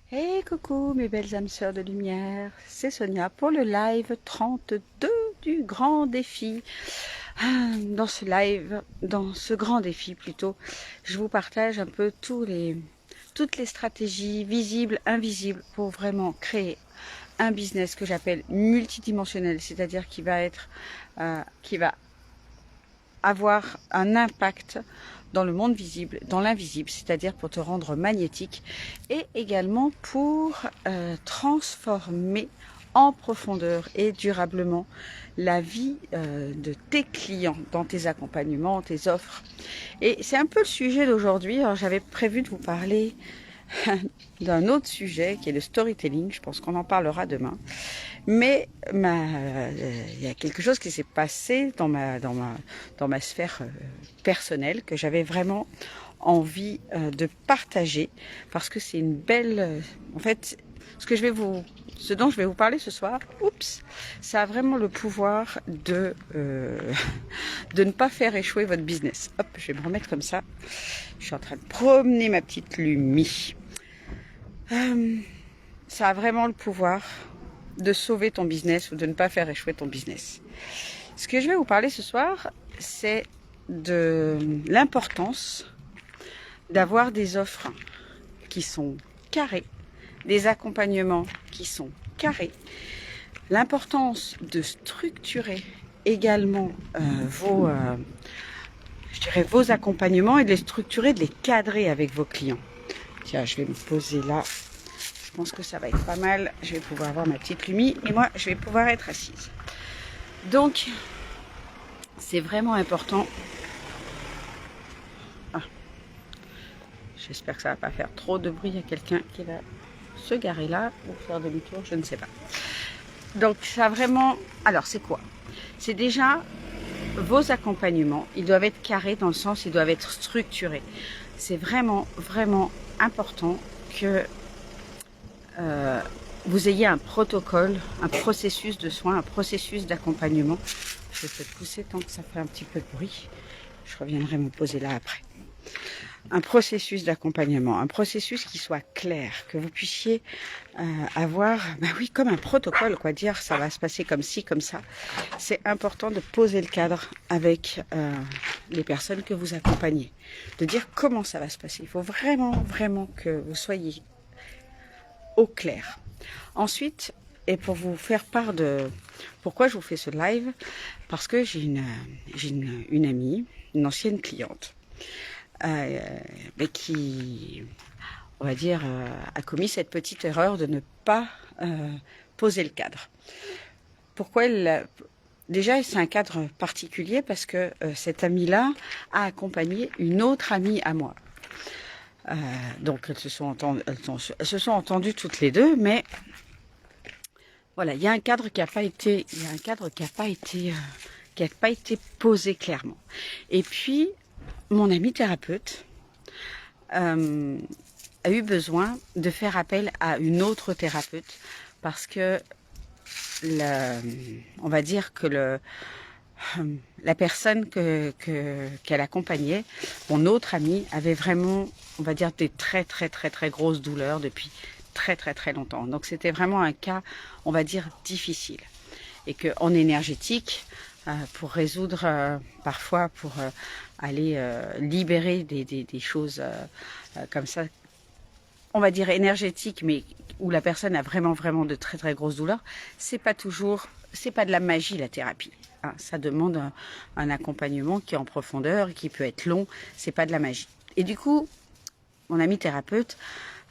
Hey coucou mes belles âmes sœurs de lumière, c'est Sonia pour le live 32 du grand défi. Dans ce live, dans ce grand défi plutôt, je vous partage un peu toutes les stratégies visibles, invisibles pour vraiment créer un business que j'appelle multidimensionnel, c'est-à-dire qui va avoir un impact dans le monde visible, dans l'invisible, c'est-à-dire pour te rendre magnétique et également pour transformer en profondeur et durablement la vie de tes clients dans tes accompagnements, tes offres. Et c'est un peu le sujet d'aujourd'hui. Alors j'avais prévu de vous parler d'un autre sujet qui est le storytelling. Je pense qu'on en parlera demain. Mais il y a quelque chose qui s'est passé dans ma sphère personnelle que j'avais vraiment envie de partager parce que c'est une belle. En fait, ce dont je vais vous parler ce soir, ça a vraiment le pouvoir de ne pas faire échouer votre business. Hop, je vais me remettre comme ça. Je suis en train de promener ma petite Lumie. Ça a vraiment le pouvoir de sauver ton business ou de ne pas faire échouer ton business. Ce que je vais vous parler ce soir, c'est de l'importance d'avoir des offres qui sont carrées, des accompagnements qui sont carrés, l'importance de structurer également vos accompagnements et de les structurer, de les cadrer avec vos clients. Tiens, je vais me poser là. Je pense que ça va être pas mal. Je vais pouvoir avoir ma petite Lumie et moi, je vais pouvoir être assise. Donc, c'est vraiment important. Ah, j'espère que ça va pas faire trop de bruit. Il y a quelqu'un qui va se garer là ou faire demi-tour, je ne sais pas. Donc, ça vraiment... Alors, c'est quoi? C'est déjà vos accompagnements. Ils doivent être carrés dans le sens, ils doivent être structurés. C'est vraiment, vraiment important que vous ayez un protocole, un processus de soins, un processus d'accompagnement. Je vais peut-être pousser tant que ça fait un petit peu de bruit. Je reviendrai me poser là après. Un processus d'accompagnement, un processus qui soit clair, que vous puissiez avoir, oui, comme un protocole, quoi, dire ça va se passer comme ci, comme ça. C'est important de poser le cadre avec les personnes que vous accompagnez, de dire comment ça va se passer. Il faut vraiment, vraiment que vous soyez au clair. Ensuite, et pour vous faire part de pourquoi je vous fais ce live, parce que j'ai une amie, une ancienne cliente, mais qui, on va dire, a commis cette petite erreur de ne pas poser le cadre. Pourquoi elle... Déjà, c'est un cadre particulier parce que cette amie-là a accompagné une autre amie à moi. Donc, elles se sont entendues toutes les deux, mais voilà, il y a un cadre qui n'a pas été, qui a pas été posé clairement. Et puis, mon ami thérapeute a eu besoin de faire appel à une autre thérapeute parce que on va dire que la personne qu'elle accompagnait, mon autre ami, avait vraiment, on va dire, des très très très très grosses douleurs depuis très très très longtemps. Donc c'était vraiment un cas, on va dire, difficile. Et qu'en énergétique, pour résoudre, parfois pour aller libérer des choses comme ça, on va dire énergétiques, mais où la personne a vraiment vraiment de très très grosses douleurs, c'est pas de la magie la thérapie. Hein, ça demande un accompagnement qui est en profondeur, qui peut être long, c'est pas de la magie. Et du coup, mon ami thérapeute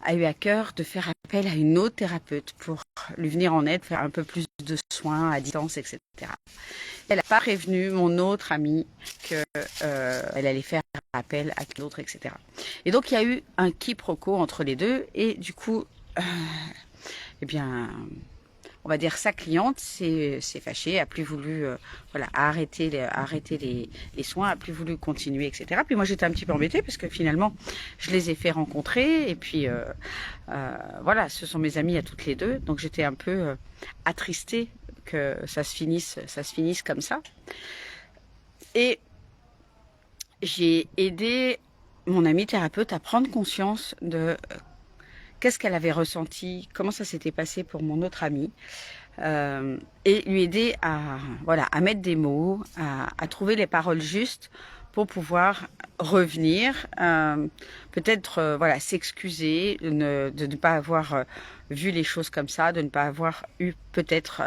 a eu à cœur de faire appel à une autre thérapeute pour lui venir en aide, faire un peu plus de soins à distance, etc. Elle n'a pas prévenu mon autre amie qu'elle allait faire appel à l'autre, etc. Et donc il y a eu un quiproquo entre les deux et du coup, eh bien, on va dire sa cliente s'est fâchée, a plus voulu voilà, arrêter les soins, a plus voulu continuer, etc. Puis moi j'étais un petit peu embêtée parce que finalement je les ai fait rencontrer et puis voilà, ce sont mes amis à toutes les deux, donc j'étais un peu attristée que ça se finisse comme ça. Et j'ai aidé mon ami thérapeute à prendre conscience de qu'est-ce qu'elle avait ressenti, comment ça s'était passé pour mon autre amie, et lui aider à, voilà, à mettre des mots, à trouver les paroles justes pour pouvoir revenir, peut-être voilà, s'excuser de ne pas avoir vu les choses comme ça, de ne pas avoir eu peut-être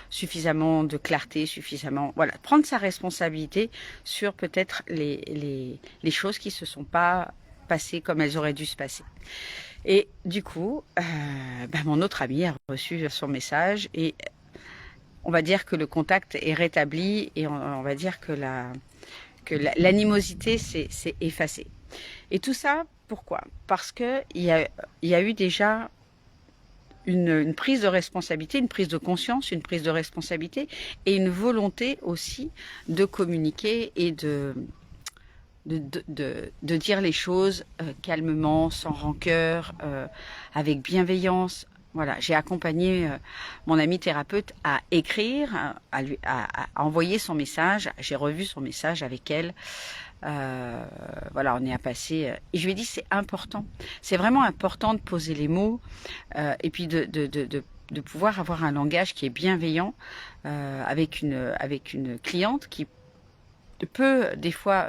suffisamment de clarté, suffisamment, voilà, prendre sa responsabilité sur peut-être les choses qui se sont pas passées comme elles auraient dû se passer. Et du coup, mon autre ami a reçu son message et on va dire que le contact est rétabli et on va dire que l'animosité s'est effacée. Et tout ça, pourquoi? Parce que il y a eu déjà une prise de responsabilité, une prise de conscience, une prise de responsabilité et une volonté aussi de communiquer et de dire les choses calmement, sans rancœur, avec bienveillance. Voilà, j'ai accompagné mon amie thérapeute à écrire, à envoyer son message. J'ai revu son message avec elle. Voilà, on est à passer. Et je lui ai dit, c'est important. C'est vraiment important de poser les mots et puis de pouvoir avoir un langage qui est bienveillant avec une cliente qui peut des fois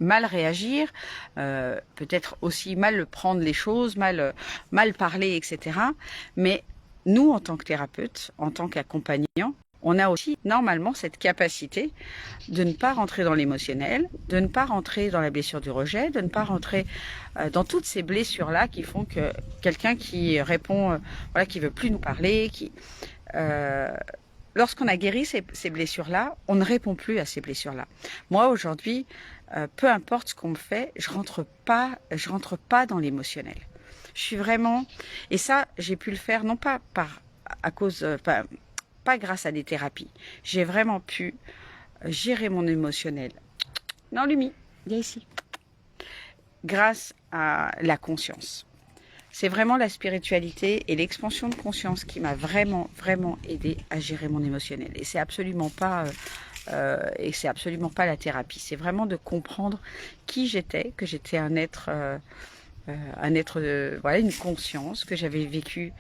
mal réagir, peut-être aussi mal prendre les choses, mal parler, etc. Mais nous, en tant que thérapeute, en tant qu'accompagnant, on a aussi normalement cette capacité de ne pas rentrer dans l'émotionnel, de ne pas rentrer dans la blessure du rejet, de ne pas rentrer dans toutes ces blessures-là qui font que quelqu'un qui répond, voilà, qui veut plus nous parler, lorsqu'on a guéri ces blessures-là, on ne répond plus à ces blessures-là. Moi, aujourd'hui, peu importe ce qu'on me fait, je rentre pas dans l'émotionnel. Je suis vraiment, et ça, j'ai pu le faire non pas pas grâce à des thérapies. J'ai vraiment pu gérer mon émotionnel. Non, Lumi, viens ici. Grâce à la conscience. C'est vraiment la spiritualité et l'expansion de conscience qui m'a vraiment, vraiment aidé à gérer mon émotionnel. Et c'est absolument pas la thérapie. C'est vraiment de comprendre qui j'étais, que j'étais un être, voilà, une conscience, que j'avais vécu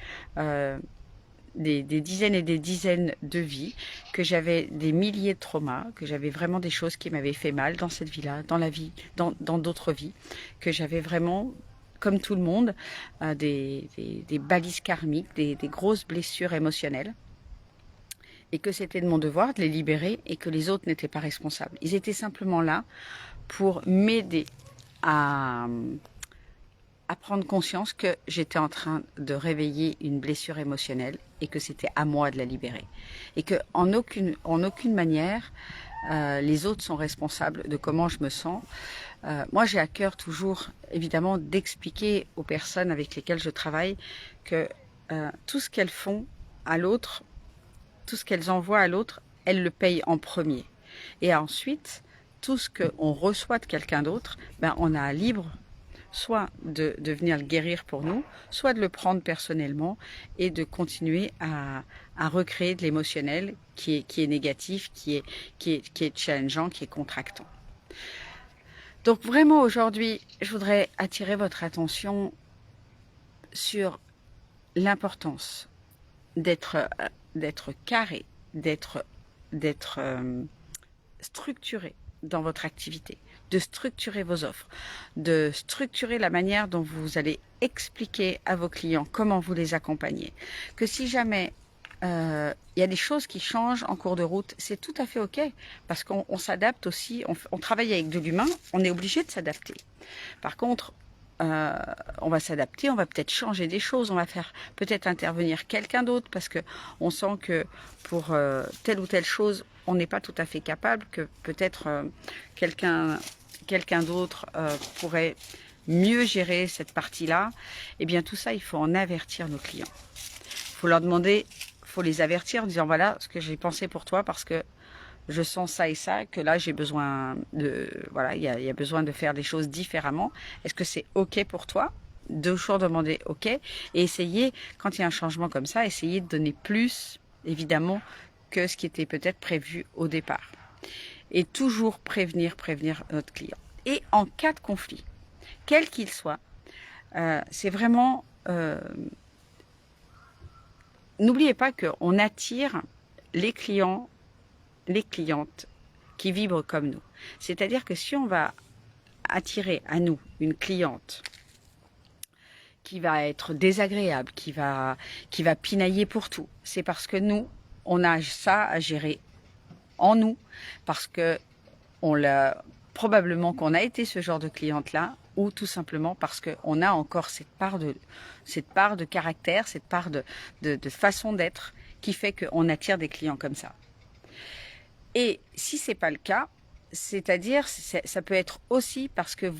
des dizaines et des dizaines de vies, que j'avais des milliers de traumas, que j'avais vraiment des choses qui m'avaient fait mal dans cette vie-là, dans la vie, dans d'autres vies, que j'avais vraiment, comme tout le monde, des balises karmiques, des grosses blessures émotionnelles, et que c'était de mon devoir de les libérer et que les autres n'étaient pas responsables. Ils étaient simplement là pour m'aider à prendre conscience que j'étais en train de réveiller une blessure émotionnelle et que c'était à moi de la libérer. Et que en aucune manière, les autres sont responsables de comment je me sens. Moi, j'ai à cœur toujours, évidemment, d'expliquer aux personnes avec lesquelles je travaille que tout ce qu'elles font à l'autre, tout ce qu'elles envoient à l'autre, elles le payent en premier. Et ensuite, tout ce qu'on reçoit de quelqu'un d'autre, on a libre soit de venir le guérir pour nous, soit de le prendre personnellement et de continuer à recréer de l'émotionnel qui est négatif, qui est challengeant, qui est contractant. Donc vraiment aujourd'hui, je voudrais attirer votre attention sur l'importance d'être carré, d'être structuré dans votre activité, de structurer vos offres, de structurer la manière dont vous allez expliquer à vos clients comment vous les accompagnez. Que si jamais il y a des choses qui changent en cours de route, c'est tout à fait OK, parce qu'on s'adapte aussi, on travaille avec de l'humain, on est obligé de s'adapter. Par contre, on va s'adapter, on va peut-être changer des choses, on va faire peut-être intervenir quelqu'un d'autre parce que on sent que pour telle ou telle chose, on n'est pas tout à fait capable, que peut-être quelqu'un d'autre pourrait mieux gérer cette partie-là. Eh bien, tout ça, il faut en avertir nos clients. Il faut leur demander, il faut les avertir en disant voilà ce que j'ai pensé pour toi parce que je sens ça et ça, que là j'ai besoin de, voilà, il y a besoin de faire des choses différemment. Est-ce que c'est OK pour toi? Toujours demander OK et essayer, quand il y a un changement comme ça, essayer de donner plus, évidemment, que ce qui était peut-être prévu au départ. Et toujours prévenir notre client. Et en cas de conflit, quel qu'il soit, c'est vraiment n'oubliez pas qu'on attire les clients, les clientes qui vibrent comme nous. C'est-à-dire que si on va attirer à nous une cliente qui va être désagréable, qui va pinailler pour tout, c'est parce que nous, on a ça à gérer en nous, parce que probablement qu'on a été ce genre de cliente-là, ou tout simplement parce qu'on a encore cette part de caractère, cette part de façon d'être qui fait qu'on attire des clients comme ça. Et si c'est pas le cas, c'est-à-dire ça peut être aussi parce que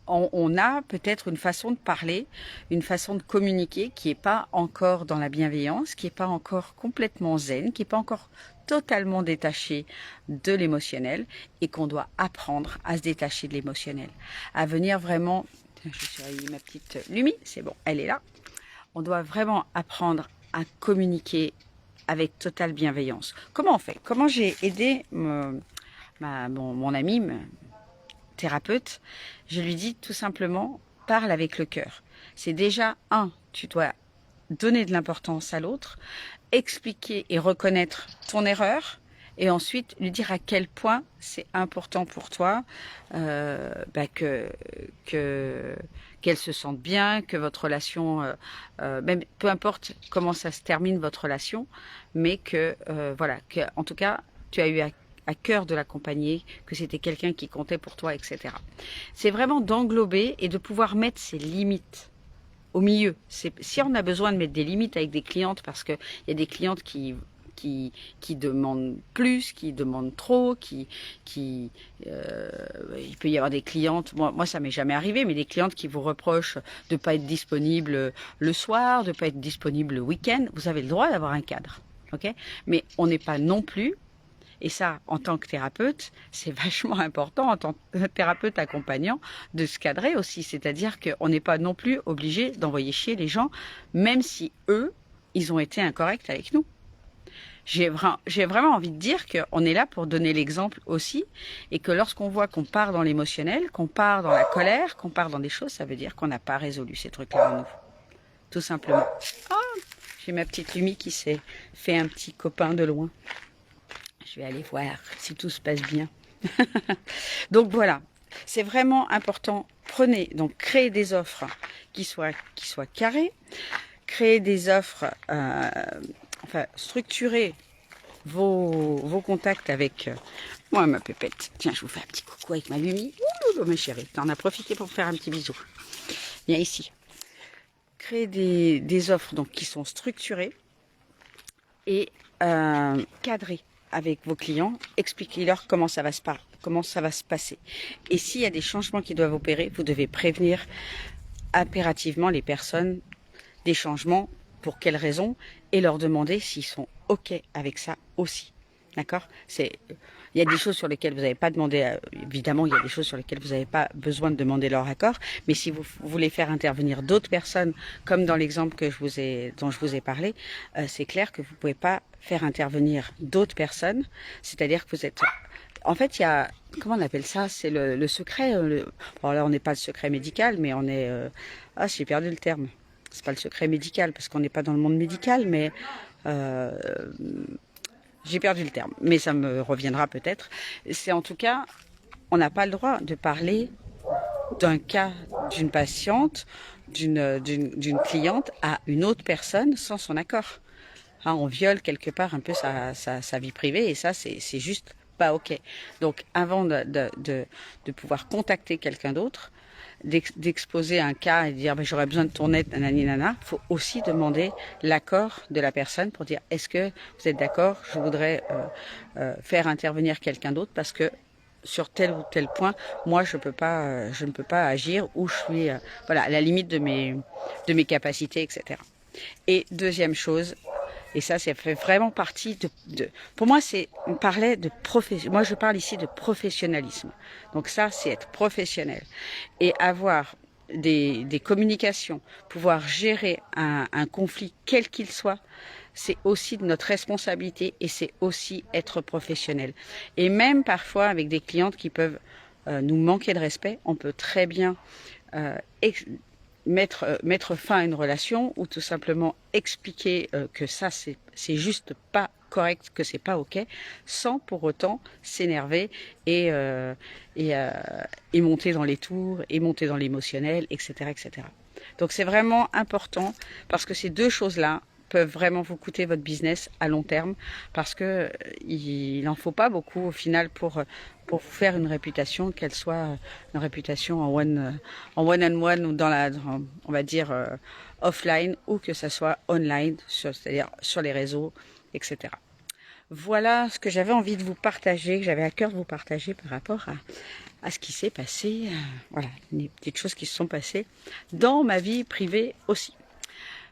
on a peut-être une façon de parler, une façon de communiquer qui n'est pas encore dans la bienveillance, qui n'est pas encore complètement zen, qui n'est pas encore totalement détaché de l'émotionnel et qu'on doit apprendre à se détacher de l'émotionnel, à venir vraiment, je surveille ma petite Lumi, c'est bon, elle est là, on doit vraiment apprendre à communiquer avec totale bienveillance. Comment on fait? Comment j'ai aidé mon ami thérapeute? Je lui dis tout simplement, parle avec le cœur. C'est déjà, tu dois donner de l'importance à l'autre, expliquer et reconnaître ton erreur, et ensuite lui dire à quel point c'est important pour toi qu'elle se sente bien, que votre relation, même peu importe comment ça se termine votre relation, mais que voilà, que en tout cas tu as eu à cœur de l'accompagner, que c'était quelqu'un qui comptait pour toi, etc. C'est vraiment d'englober et de pouvoir mettre ses limites au milieu. Si on a besoin de mettre des limites avec des clientes, parce qu'il y a des clientes qui demandent plus, qui demandent trop, il peut y avoir des clientes, moi ça m'est jamais arrivé, mais des clientes qui vous reprochent de ne pas être disponible le soir, de ne pas être disponible le week-end. Vous avez le droit d'avoir un cadre, ok? Mais on n'est pas non plus, et ça, en tant que thérapeute, c'est vachement important, en tant que thérapeute accompagnant, de se cadrer aussi. C'est-à-dire qu'on n'est pas non plus obligé d'envoyer chier les gens, même si eux, ils ont été incorrects avec nous. J'ai vraiment envie de dire qu'on est là pour donner l'exemple aussi, et que lorsqu'on voit qu'on part dans l'émotionnel, qu'on part dans la colère, qu'on part dans des choses, ça veut dire qu'on n'a pas résolu ces trucs-là en nous. Tout simplement. Oh, j'ai ma petite Lumi qui s'est fait un petit copain de loin. Je vais aller voir si tout se passe bien. Donc voilà, c'est vraiment important. Donc créez des offres qui soient carrées, créez des offres, structurez vos contacts avec moi, ma pépette. Tiens, je vous fais un petit coucou avec ma Lumi. Ouh, ma chérie, t'en as profité pour faire un petit bisou. Viens ici. Créez des offres donc qui sont structurées et cadrées avec vos clients, expliquez-leur comment ça va se passer. Et s'il y a des changements qui doivent opérer, vous devez prévenir impérativement les personnes des changements, pour quelles raisons, et leur demander s'ils sont OK avec ça aussi. D'accord? Il y a des choses sur lesquelles vous n'avez pas demandé, évidemment, il y a des choses sur lesquelles vous n'avez pas besoin de demander leur accord, mais si vous voulez faire intervenir d'autres personnes, comme dans l'exemple dont je vous ai parlé, c'est clair que vous ne pouvez pas faire intervenir d'autres personnes, c'est-à-dire que vous êtes... En fait, il y a... Comment on appelle ça? C'est le secret... Bon, là, on n'est pas le secret médical, mais on est... Ah, j'ai perdu le terme. C'est pas le secret médical, parce qu'on n'est pas dans le monde médical, mais... J'ai perdu le terme, mais ça me reviendra peut-être. C'est en tout cas, on n'a pas le droit de parler d'un cas d'une patiente, d'une cliente à une autre personne sans son accord. Hein, on viole quelque part un peu sa vie privée, et ça, c'est juste pas OK. Donc, avant de pouvoir contacter quelqu'un d'autre, d'exposer un cas et de dire j'aurais besoin de ton aide, nanani nana, il faut aussi demander l'accord de la personne pour dire est-ce que vous êtes d'accord, je voudrais faire intervenir quelqu'un d'autre parce que sur tel ou tel point, moi je ne peux pas agir, ou je suis voilà, à la limite de mes capacités, etc. Et deuxième chose, et ça fait vraiment partie pour moi, moi je parle ici de professionnalisme. Donc ça, c'est être professionnel et avoir des communications, pouvoir gérer un conflit quel qu'il soit, c'est aussi de notre responsabilité, et c'est aussi être professionnel. Et même parfois avec des clientes qui peuvent nous manquer de respect, on peut très bien mettre fin à une relation ou tout simplement expliquer que ça c'est juste pas correct, que c'est pas ok, sans pour autant s'énerver et, et monter dans les tours et monter dans l'émotionnel, etc., etc. Donc c'est vraiment important parce que ces deux choses-là peuvent vraiment vous coûter votre business à long terme parce que il n'en faut pas beaucoup au final pour vous faire une réputation, qu'elle soit une réputation en one-on-one ou on va dire offline, ou que ça soit online, c'est-à-dire sur les réseaux, etc. Voilà ce que j'avais envie de vous partager, que j'avais à cœur de vous partager par rapport à ce qui s'est passé. Voilà, des petites choses qui se sont passées dans ma vie privée aussi.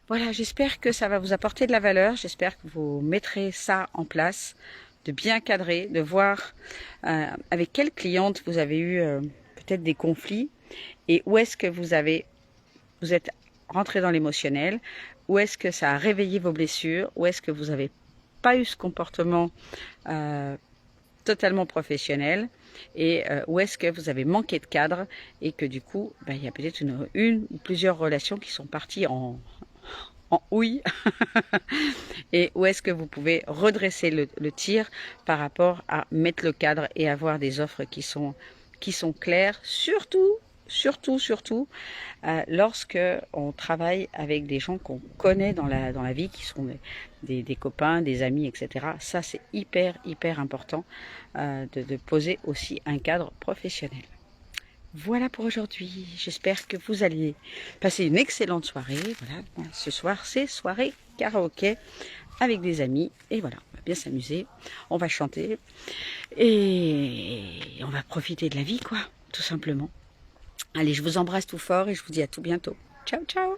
Voilà, j'espère que ça va vous apporter de la valeur. J'espère que vous mettrez ça en place, de bien cadrer, de voir avec quelle cliente vous avez eu peut-être des conflits et où est-ce que vous êtes rentré dans l'émotionnel, où est-ce que ça a réveillé vos blessures, où est-ce que vous n'avez pas eu ce comportement totalement professionnel, et où est-ce que vous avez manqué de cadre et que du coup, il y a peut-être une ou plusieurs relations qui sont parties en houille et où est-ce que vous pouvez redresser le tir par rapport à mettre le cadre et avoir des offres qui sont claires, surtout lorsque on travaille avec des gens qu'on connaît dans la vie, qui sont des copains, des amis, etc. Ça, c'est hyper important de poser aussi un cadre professionnel. Voilà pour aujourd'hui. J'espère que vous alliez passer une excellente soirée. Voilà, ce soir, c'est soirée karaoké avec des amis. Et voilà, on va bien s'amuser. On va chanter. Et on va profiter de la vie, quoi, tout simplement. Allez, je vous embrasse tout fort et je vous dis à tout bientôt. Ciao, ciao!